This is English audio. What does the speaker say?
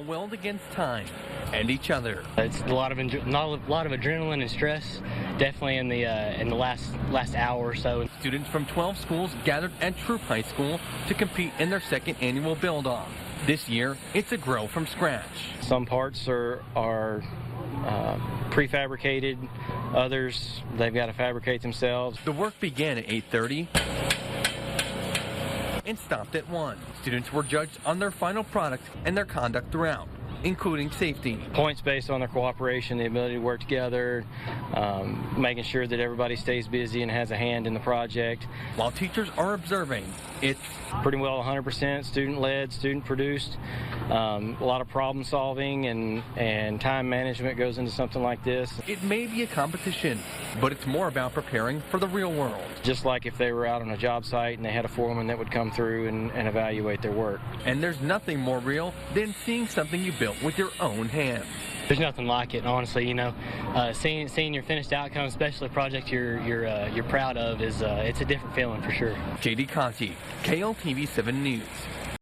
weld against time and each other. It's a lot of adrenaline and stress, definitely in the last hour or so. Students from 12 schools gathered at Troup High School to compete in their second annual build-off. This year, it's a grow from scratch. Some parts are prefabricated, others they've got to fabricate themselves. The work began at 8:30 and stopped at 1. Students were judged on their final product and their conduct throughout, including safety. Points based on their cooperation, the ability to work together, making sure that everybody stays busy and has a hand in the project. While teachers are observing, it's pretty well 100% student-led, student-produced. A lot of problem solving and time management goes into something like this. It may be a competition, but it's more about preparing for the real world. Just like if they were out on a job site and they had a foreman that would come through and evaluate their work. And there's nothing more real than seeing something you built with your own hands. There's nothing like it, honestly. You know, seeing your finished outcome, especially a project you're proud of, is it's a different feeling for sure. JD Kazi, KLTV 7 News.